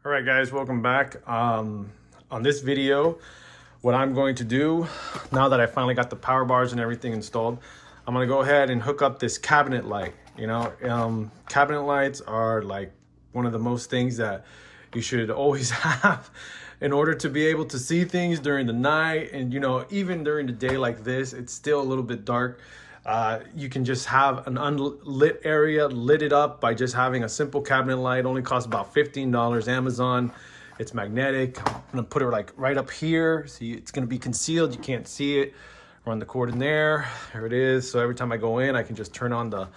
All right, guys, welcome back. On this video, what I'm going to do, now that I finally got the power bars and everything installed, I'm gonna go ahead and hook up this cabinet light. Cabinet lights are like one of the most things that you should always have in order to be able to see things during the night. And even during the day like this, it's still a little bit dark. You can just have an unlit area lit it up by just having a simple cabinet light. Only costs about $15 Amazon. It's magnetic. I'm gonna put it like right up here. See, it's gonna be concealed. You can't see it. Run the cord in there. There it is. So every time I go in, I can just turn on the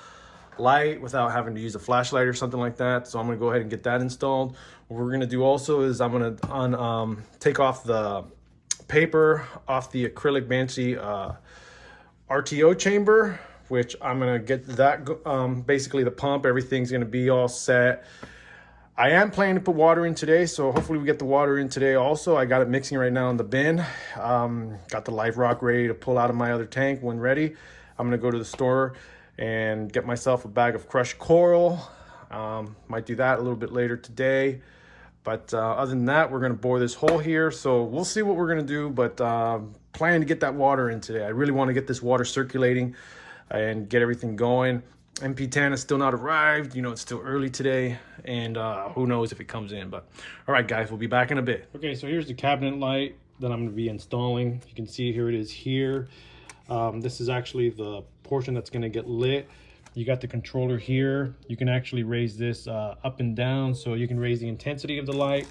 light without having to use a flashlight or something like that. So I'm gonna go ahead and get that installed. What we're gonna do also is I'm gonna take off the paper off the acrylic Banshee RTO chamber, which I'm gonna get that basically the pump, everything's gonna be all set. I am planning to put water in today, so hopefully we get the water in today also. I got it mixing right now in the bin. Got the live rock ready to pull out of my other tank when ready. I'm gonna go to the store and get myself a bag of crushed coral. Might do that a little bit later today. But other than that, we're gonna bore this hole here. So we'll see what we're gonna do, but plan to get that water in today. I really wanna get this water circulating and get everything going. MP10 has still not arrived. It's still early today, and who knows if it comes in. But all right, guys, we'll be back in a bit. Okay, so here's the cabinet light that I'm gonna be installing. You can see here it is here. This is actually the portion that's gonna get lit. You got the controller here. You can actually raise this up and down, so you can raise the intensity of the light.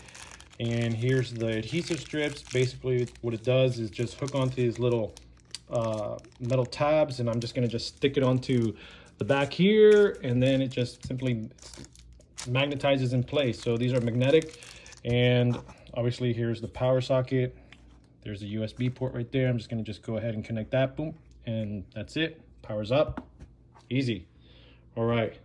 And here's the adhesive strips. Basically what it does is just hook onto these little metal tabs, and I'm just gonna just stick it onto the back here, and then it just simply magnetizes in place. So these are magnetic, and obviously here's the power socket. There's a USB port right there. I'm just gonna go ahead and connect that, boom, and that's it. Powers up, easy. All right.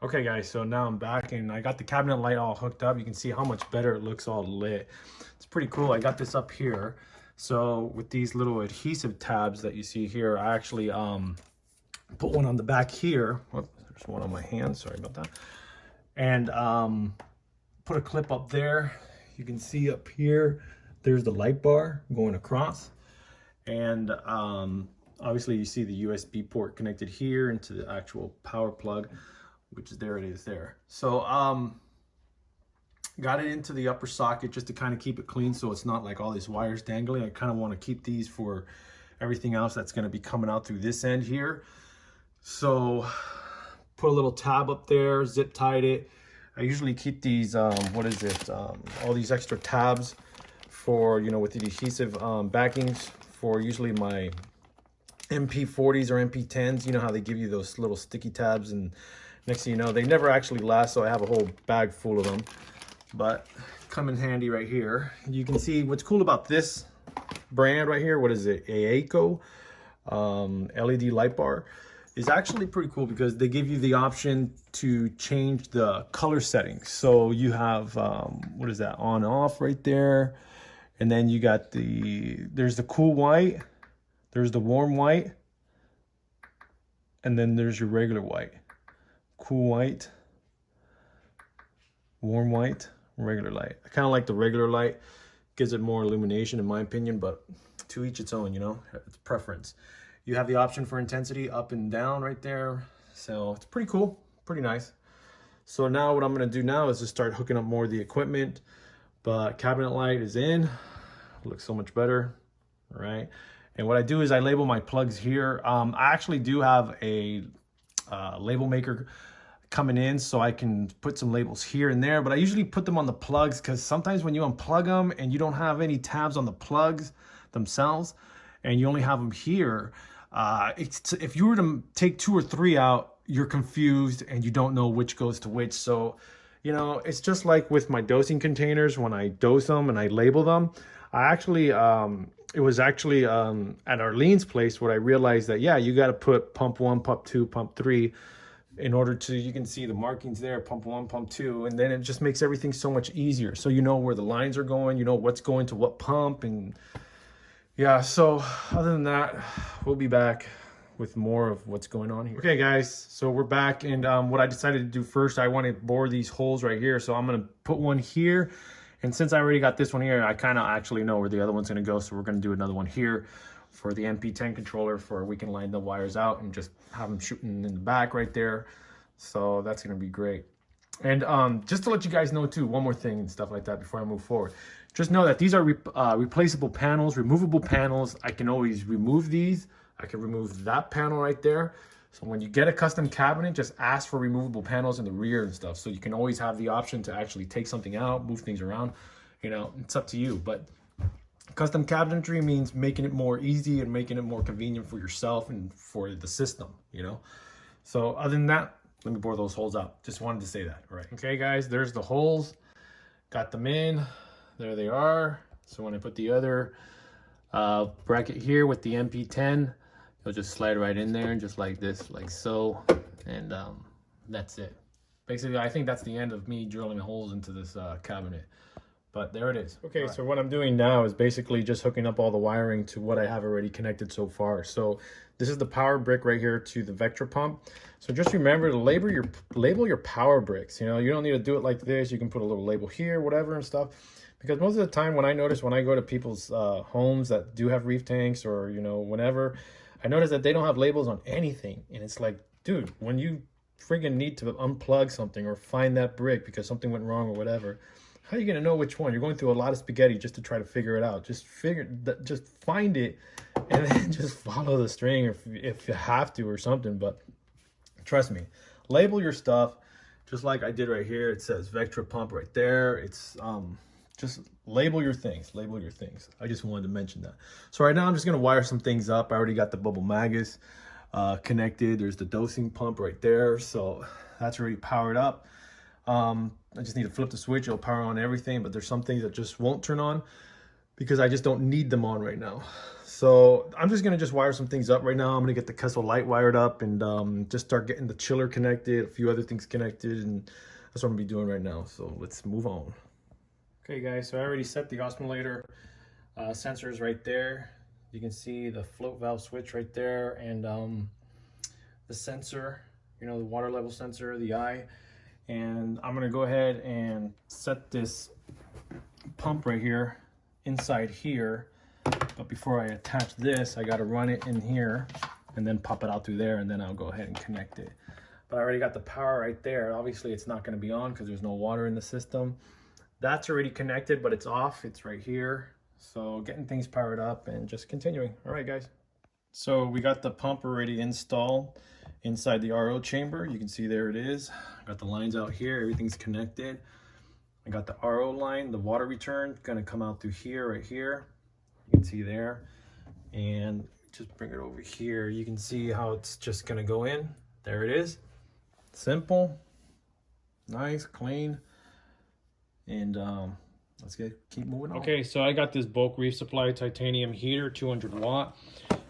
Okay, guys, so now I'm back and I got the cabinet light all hooked up. You can see how much better it looks all lit. It's pretty cool. I got this up here. So with these little adhesive tabs that you see here, I actually put one on the back here. Whoop, there's one on my hand, sorry about that. And put a clip up there. You can see up here, there's the light bar going across. And obviously you see the USB port connected here into the actual power plug, which is there, it is there. So got it into the upper socket just to kind of keep it clean, so it's not like all these wires dangling. I kind of want to keep these for everything else that's going to be coming out through this end here. So put a little tab up there, zip tied it. I usually keep these all these extra tabs for with the adhesive backings for usually my MP40s or MP10s. You know how they give you those little sticky tabs, and next thing you know, they never actually last, so I have a whole bag full of them, but come in handy right here. You can see what's cool about this brand right here. What is it? AECO LED light bar is actually pretty cool because they give you the option to change the color settings. So you have what is that, on off right there, and then you got there's the cool white, there's the warm white, and then there's your regular white. Cool white, warm white, regular light. I kind of like the regular light, gives it more illumination in my opinion, but to each its own, it's preference. You have the option for intensity up and down right there, so it's pretty cool, pretty nice. So now what I'm going to do now is just start hooking up more of the equipment. But cabinet light is in, looks so much better. All right, and what I do is I label my plugs here. I actually do have a label maker coming in, so I can put some labels here and there, but I usually put them on the plugs because sometimes when you unplug them and you don't have any tabs on the plugs themselves and you only have them here, if you were to take 2 or 3 out, you're confused and you don't know which goes to which. So it's just like with my dosing containers. When I dose them and I label them, I actually it was actually at Arlene's place where I realized that, yeah, you got to put pump 1, pump 2, pump 3 in order to, you can see the markings there, pump 1, pump 2, and then it just makes everything so much easier. So you know where the lines are going, what's going to what pump. And yeah, so other than that, we'll be back with more of what's going on here. Okay guys, so we're back, and what I decided to do first, I want to bore these holes right here. So I'm going to put one here, and since I already got this one here, I kind of actually know where the other one's going to go. So we're going to do another one here for the MP10 controller, for we can line the wires out and just have them shooting in the back right there. So that's going to be great. And just to let you guys know too, one more thing and stuff like that before I move forward. Just know that these are replaceable panels, removable panels. I can always remove these. I can remove that panel right there. So when you get a custom cabinet, just ask for removable panels in the rear and stuff. So you can always have the option to actually take something out, move things around. You know, it's up to you. But custom cabinetry means making it more easy and making it more convenient for yourself and for the system, you know. So other than that, let me bore those holes out. Just wanted to say that. All right. Okay, guys, there's the holes. Got them in. There they are. So when I put the other bracket here with the MP10, you'll just slide right in there, just like this, like so. And that's it. Basically, I think that's the end of me drilling holes into this cabinet. But there it is. Okay, so what I'm doing now is basically just hooking up all the wiring to what I have already connected so far. So this is the power brick right here to the Vectra pump. So just remember to label your power bricks. You know, you don't need to do it like this. You can put a little label here, whatever and stuff. Because most of the time when I go to people's homes that do have reef tanks, or, you know, whenever, I notice that they don't have labels on anything. And it's like, dude, when you friggin' need to unplug something or find that brick because something went wrong or whatever, how are you gonna know which one? You're going through a lot of spaghetti just to try to figure it out. Just find it, and then just follow the string if you have to or something. But trust me, label your stuff just like I did right here. It says Vectra pump right there. It's just label your things. Label your things. I just wanted to mention that. So right now I'm just gonna wire some things up. I already got the bubble magus connected. There's the dosing pump right there, so that's already powered up. I just need to flip the switch. It'll power on everything, but there's some things that just won't turn on because I just don't need them on right now. So I'm just gonna just wire some things up right now. I'm gonna get the Kessel light wired up and just start getting the chiller connected, a few other things connected, and that's what I'm gonna be doing right now. So let's move on. Okay guys, so I already set the oscillator sensors right there. You can see the float valve switch right there, and the sensor, you know, the water level sensor, the eye. And I'm gonna go ahead and set this pump right here inside here. But before I attach this, I gotta run it in here and then pop it out through there, and then I'll go ahead and connect it. But I already got the power right there. Obviously it's not gonna be on because there's no water in the system. That's already connected, but it's off. It's right here. So getting things powered up and just continuing. All right, guys. So we got the pump already installed inside the RO chamber. You can see there it is. I got the lines out here. Everything's connected. I got the RO line, the water return, gonna come out through here, right here. You can see there. And just bring it over here. You can see how it's just gonna go in. There it is. Simple, nice, clean. And let's keep moving on. Okay, so I got this bulk reef supply titanium heater, 200 watt.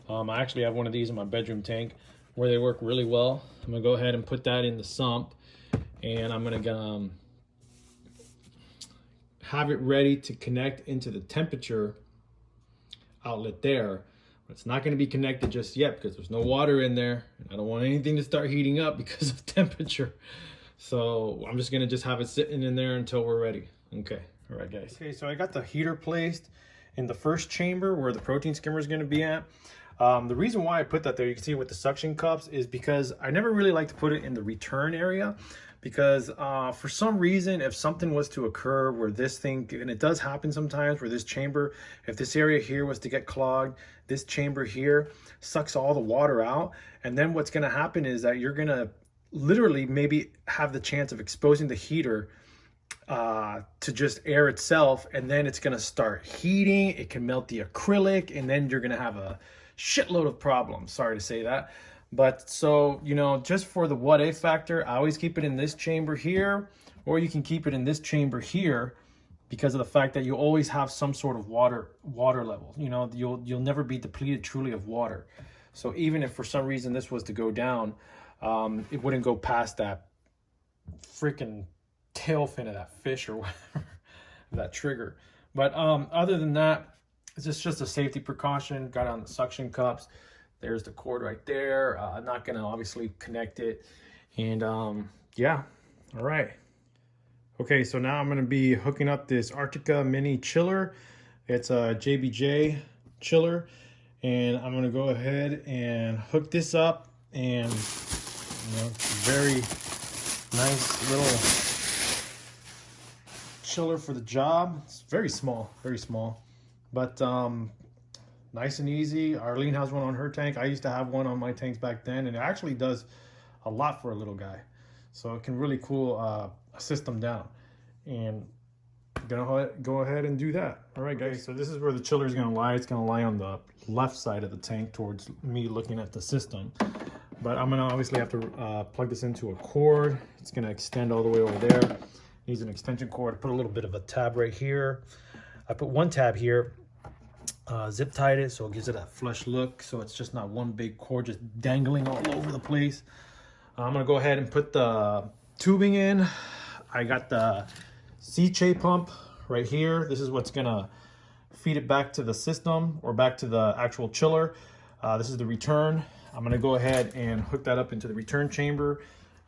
I actually have one of these in my bedroom tank where they work really well. I'm gonna go ahead and put that in the sump, and I'm gonna have it ready to connect into the temperature outlet there. But it's not gonna be connected just yet because there's no water in there, and I don't want anything to start heating up because of temperature. So I'm just gonna have it sitting in there until we're ready. Okay, all right guys. Okay, so I got the heater placed in the first chamber where the protein skimmer is gonna be at. The reason why I put that there, you can see with the suction cups, is because I never really like to put it in the return area, because for some reason, if something was to occur where this thing, and it does happen sometimes, where this chamber, if this area here was to get clogged, this chamber here sucks all the water out, and then what's gonna happen is that you're gonna literally maybe have the chance of exposing the heater to just air itself, and then it's gonna start heating. It can melt the acrylic, and then you're gonna have a shitload of problems. Sorry to say that, but so, you know, just for the what if factor, I always keep it in this chamber here, or you can keep it in this chamber here, because of the fact that you always have some sort of water level. You know, you'll never be depleted truly of water. So even if for some reason this was to go down, it wouldn't go past that freaking tail fin of that fish or whatever, that trigger. But other than that, it's just a safety precaution. Got on the suction cups. There's the cord right there. I'm not gonna obviously connect it. And yeah, all right. Okay, so now I'm gonna be hooking up this Arctica mini chiller. It's a JBJ chiller. And I'm gonna go ahead and hook this up, and very nice little chiller for the job. It's very small, but nice and easy. Arlene has one on her tank. I used to have one on my tanks back then, and it actually does a lot for a little guy. So it can really cool a system down. And I'm gonna go ahead and do that. All right, guys, so this is where the chiller is gonna lie. It's gonna lie on the left side of the tank towards me looking at the system. But I'm gonna obviously have to plug this into a cord. It's gonna extend all the way over there. Needs an extension cord. I put a little bit of a tab right here. I put one tab here, zip tied it so it gives it a flush look, so it's just not one big cord just dangling all over the place. I'm gonna go ahead and put the tubing in. I got the C-Ch pump right here. This is what's gonna feed it back to the system or back to the actual chiller. This is the return. I'm gonna go ahead and hook that up into the return chamber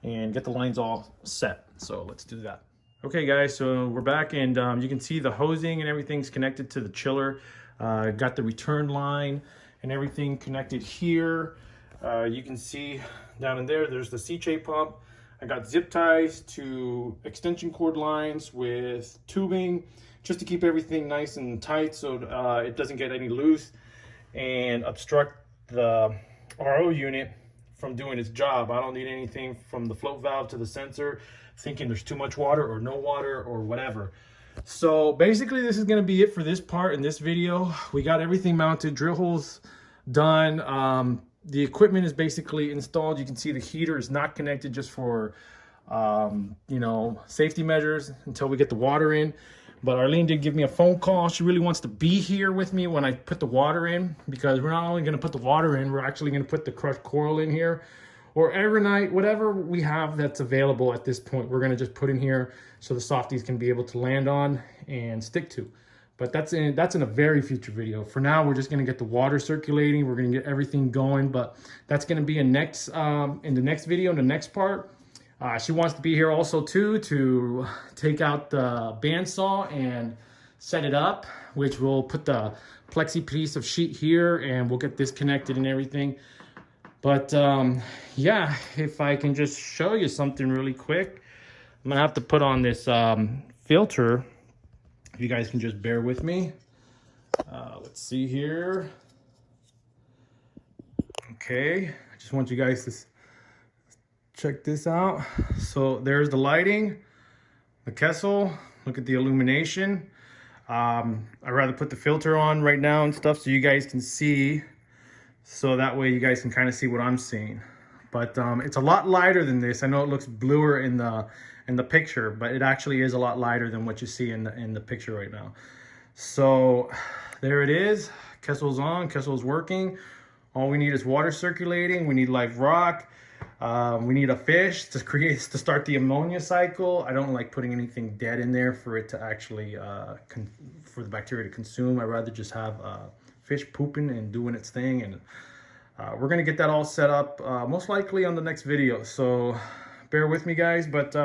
and get the lines all set. So let's do that. Okay guys, so we're back, and you can see the hosing and everything's connected to the chiller. Got the return line and everything connected here. You can see down in there, there's the C-Ch pump. I got zip ties to extension cord lines with tubing just to keep everything nice and tight so it doesn't get any loose and obstruct the RO unit from doing its job. I don't need anything from the float valve to the sensor thinking there's too much water or no water or whatever. So basically this is going to be it for this part in this video. We got everything mounted, drill holes done. The equipment is basically installed. You can see the heater is not connected just for, safety measures until we get the water in. But Arlene did give me a phone call. She really wants to be here with me when I put the water in, because we're not only going to put the water in, we're actually going to put the crushed coral in here, or evernight, whatever we have that's available at this point. We're going to just put in here so the softies can be able to land on and stick to. But that's in a very future video. For now, we're just gonna get the water circulating. We're gonna get everything going, but that's gonna be in the next video, in the next part. She wants to be here also too, to take out the bandsaw and set it up, which we'll put the plexi piece of sheet here and we'll get this connected and everything. But yeah, if I can just show you something really quick, I'm gonna have to put on this filter. If you guys can just bear with me. Let's see here. Okay, I just want you guys to check this out. So there's the lighting, the Kessel. Look at the illumination. I'd rather put the filter on right now and stuff so you guys can see. So that way you guys can kind of see what I'm seeing. But it's a lot lighter than this. I know it looks bluer in the picture, but it actually is a lot lighter than what you see in the picture right now. So there it is. Kessel's on, Kessel's working. All we need is water circulating. We need live rock. We need a fish to start the ammonia cycle. I don't like putting anything dead in there for it to actually for the bacteria to consume. I'd rather just have fish pooping and doing its thing. And we're gonna get that all set up most likely on the next video. So bear with me guys, but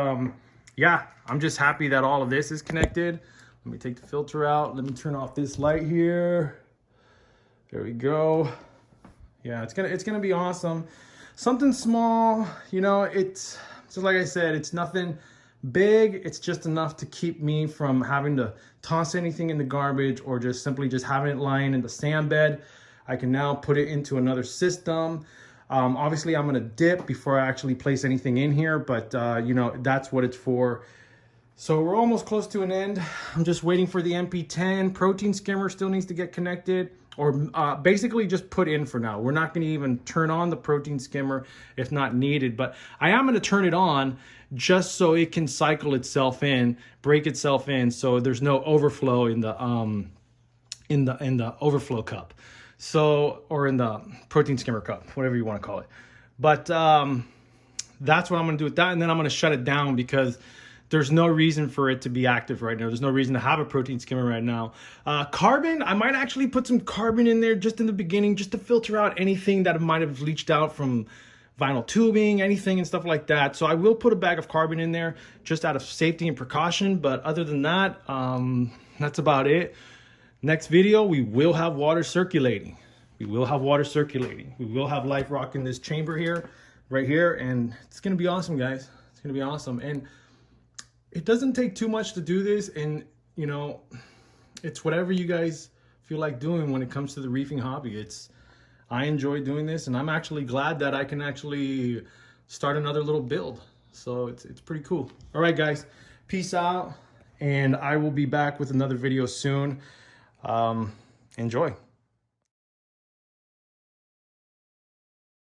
yeah, I'm just happy that all of this is connected. Let me take the filter out. Let me turn off this light here. There we go. Yeah, it's gonna be awesome. Something small, it's just like I said, it's nothing big. It's just enough to keep me from having to toss anything in the garbage or just simply just having it lying in the sand bed. I can now put it into another system. Obviously I'm gonna dip before I actually place anything in here, but that's what it's for. So we're almost close to an end. I'm just waiting for the MP10. Protein skimmer still needs to get connected, or basically just put in for now. We're not gonna even turn on the protein skimmer if not needed, but I am gonna turn it on just so it can cycle itself in, break itself in, so there's no overflow in the overflow cup. So, or in the protein skimmer cup, whatever you want to call it. But that's what I'm going to do with that. And then I'm going to shut it down because there's no reason for it to be active right now. There's no reason to have a protein skimmer right now. Carbon, I might actually put some carbon in there just in the beginning, just to filter out anything that might have leached out from vinyl tubing, anything and stuff like that. So I will put a bag of carbon in there just out of safety and precaution. But other than that, that's about it. Next video, we will have water circulating. We will have water circulating. We will have life rock in this chamber here, right here. And it's going to be awesome, guys. It's going to be awesome. And it doesn't take too much to do this. And, you know, it's whatever you guys feel like doing when it comes to the reefing hobby. I enjoy doing this, and I'm actually glad that I can actually start another little build. So it's pretty cool. All right, guys, peace out, and I will be back with another video soon. Enjoy.